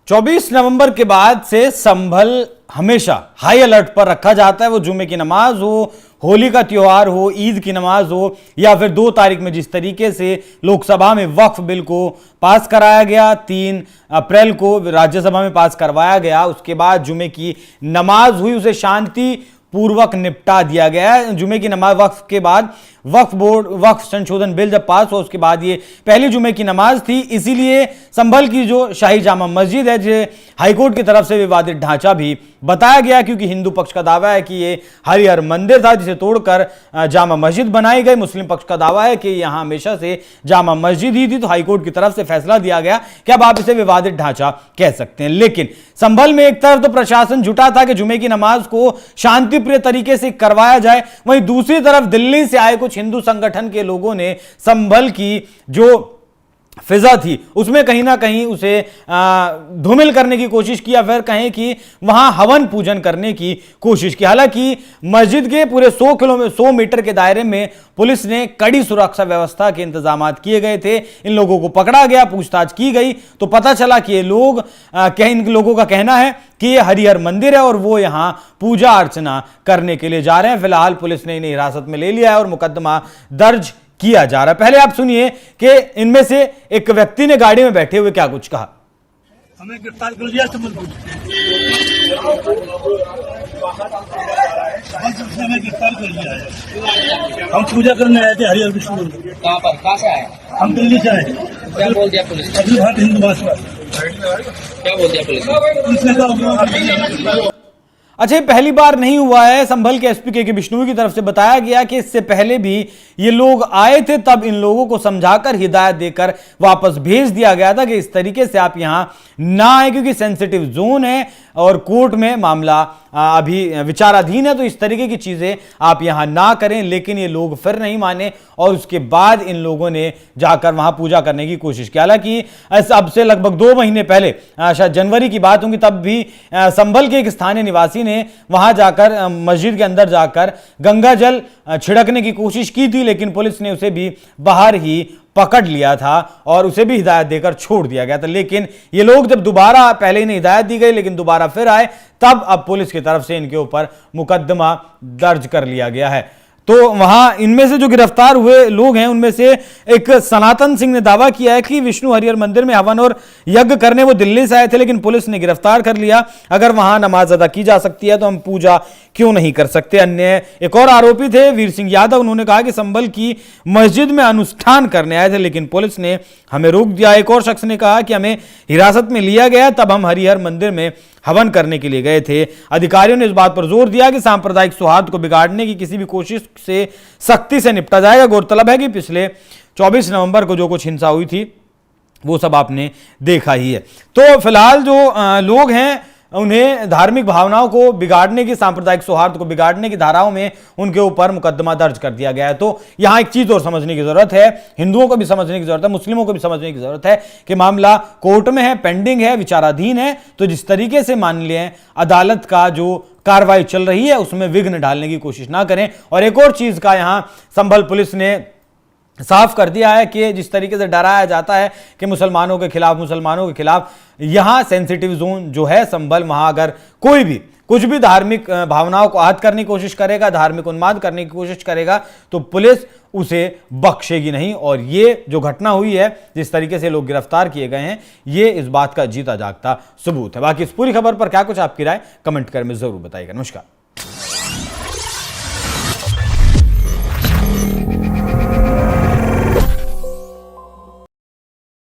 24 नवंबर के बाद से संभल हमेशा हाई अलर्ट पर रखा जाता है। वो जुमे की नमाज हो, होली का त्योहार हो, ईद की नमाज हो, या फिर 2 तारीख में जिस तरीके से लोकसभा में वक्फ बिल को पास कराया गया, 3 अप्रैल को राज्यसभा में पास करवाया गया, उसके बाद जुमे की नमाज हुई, उसे शांति पूर्वक निपटा दिया गया है। जुमे की नमाज वक्फ के बाद वक्फ संशोधन बिल जब पास हुआ उसके बाद ये पहली जुमे की नमाज थी। इसीलिए संभल की जो शाही जामा मस्जिद है, जो हाईकोर्ट की तरफ से विवादित ढांचा भी बताया गया, क्योंकि हिंदू पक्ष का दावा है कि ये हरिहर मंदिर था जिसे तोड़कर जामा मस्जिद बनाई गई। मुस्लिम पक्ष का दावा है कि यहां हमेशा से जामा मस्जिद ही थी। तो हाईकोर्ट की तरफ से फैसला दिया गया कि अब आप इसे विवादित ढांचा कह सकते हैं। लेकिन संभल में एक तरफ तो प्रशासन जुटा था कि जुमे की नमाज को शांतिप्रिय तरीके से करवाया जाए, वहीं दूसरी तरफ दिल्ली से आए कुछ हिंदू संगठन के लोगों ने संभल की जो फिजा थी उसमें कहीं ना कहीं उसे धूमिल करने की कोशिश की, या फिर कहें कि वहां हवन पूजन करने की कोशिश की। हालांकि मस्जिद के पूरे 100 मीटर के दायरे में पुलिस ने कड़ी सुरक्षा व्यवस्था के इंतजाम किए गए थे। इन लोगों को पकड़ा गया, पूछताछ की गई तो पता चला कि ये लोग इन लोगों का कहना है कि ये हरिहर मंदिर है और वो यहां पूजा अर्चना करने के लिए जा रहे हैं। फिलहाल पुलिस ने इन्हें हिरासत में ले लिया है और मुकदमा दर्ज किया जा रहा है। पहले आप सुनिए कि इनमें से एक व्यक्ति ने गाड़ी में बैठे हुए क्या कुछ कहा। हमें गिरफ्तार कर लिया हमें गिरफ्तार कर लिया है। हम पूजा करने आए थे हरिहर विष्णु मंदिर। कहाँ पर, कहाँ से आए? हम दिल्ली से आए। क्या बोल दिया पुलिस ने? अखिल भारतीय हिंदू महासभा। क्या बोल दिया पुलिस ने? अच्छा, ये पहली बार नहीं हुआ है। संभल के एसपी के विष्णु की तरफ से बताया गया कि इससे पहले भी ये लोग आए थे, तब इन लोगों को समझाकर हिदायत देकर वापस भेज दिया गया था कि इस तरीके से आप यहां ना आए, क्योंकि सेंसिटिव जोन है और कोर्ट में मामला अभी विचाराधीन है, तो इस तरीके की चीजें आप यहां ना करें। लेकिन ये लोग फिर नहीं माने और उसके बाद इन लोगों ने जाकर वहां पूजा करने की कोशिश की। हालांकि अब से लगभग 2 महीने पहले, शायद जनवरी की बात होगी, तब भी संभल के एक स्थानीय निवासी ने वहां जाकर मस्जिद के अंदर जाकर गंगा जल छिड़कने की कोशिश की थी, लेकिन पुलिस ने उसे भी बाहर ही पकड़ लिया था और उसे भी हिदायत देकर छोड़ दिया गया था। लेकिन ये लोग जब दोबारा, पहले इन्हें हिदायत दी गई लेकिन दोबारा फिर आए, तब अब पुलिस की तरफ से इनके ऊपर मुकदमा दर्ज कर लिया गया है। तो वहां इनमें से जो गिरफ्तार हुए लोग हैं उनमें से एक सनातन सिंह ने दावा किया है कि विष्णु हरिहर मंदिर में हवन और यज्ञ करने वो दिल्ली से आए थे, लेकिन पुलिस ने गिरफ्तार कर लिया। अगर वहां नमाज अदा की जा सकती है तो हम पूजा क्यों नहीं कर सकते। अन्य एक और आरोपी थे वीर सिंह यादव, उन्होंने कहा कि संभल की मस्जिद में अनुष्ठान करने आए थे लेकिन पुलिस ने हमें रोक दिया। एक और शख्स ने कहा कि हमें हिरासत में लिया गया, तब हम हरिहर मंदिर में हवन करने के लिए गए थे। अधिकारियों ने इस बात पर जोर दिया कि सांप्रदायिक सौहार्द को बिगाड़ने की किसी भी कोशिश से सख्ती से निपटा जाएगा। गौरतलब है कि पिछले 24 नवंबर को जो कुछ हिंसा हुई थी वो सब आपने देखा ही है। तो फिलहाल जो लोग हैं उन्हें धार्मिक भावनाओं को बिगाड़ने की, सांप्रदायिक सौहार्द को बिगाड़ने की धाराओं में उनके ऊपर मुकदमा दर्ज कर दिया गया है। तो यहां एक चीज और समझने की जरूरत है, हिंदुओं को भी समझने की जरूरत है, मुस्लिमों को भी समझने की जरूरत है कि मामला कोर्ट में है, पेंडिंग है, विचाराधीन है। तो जिस तरीके से मान लें अदालत का जो कार्रवाई चल रही है उसमें विघ्न डालने की कोशिश ना करें। और एक और चीज का यहां संभल पुलिस ने साफ कर दिया है कि जिस तरीके से डराया जाता है कि मुसलमानों के खिलाफ यहां सेंसिटिव जोन जो है संभल, वहां अगर कोई भी कुछ भी धार्मिक भावनाओं को आहत करने की कोशिश करेगा, धार्मिक उन्माद करने की कोशिश करेगा, तो पुलिस उसे बख्शेगी नहीं। और ये जो घटना हुई है, जिस तरीके से लोग गिरफ्तार किए गए हैं, ये इस बात का जीता जागता सबूत है। बाकी इस पूरी खबर पर क्या कुछ आपकी राय कमेंट कर में जरूर बताइएगा। नमस्कार।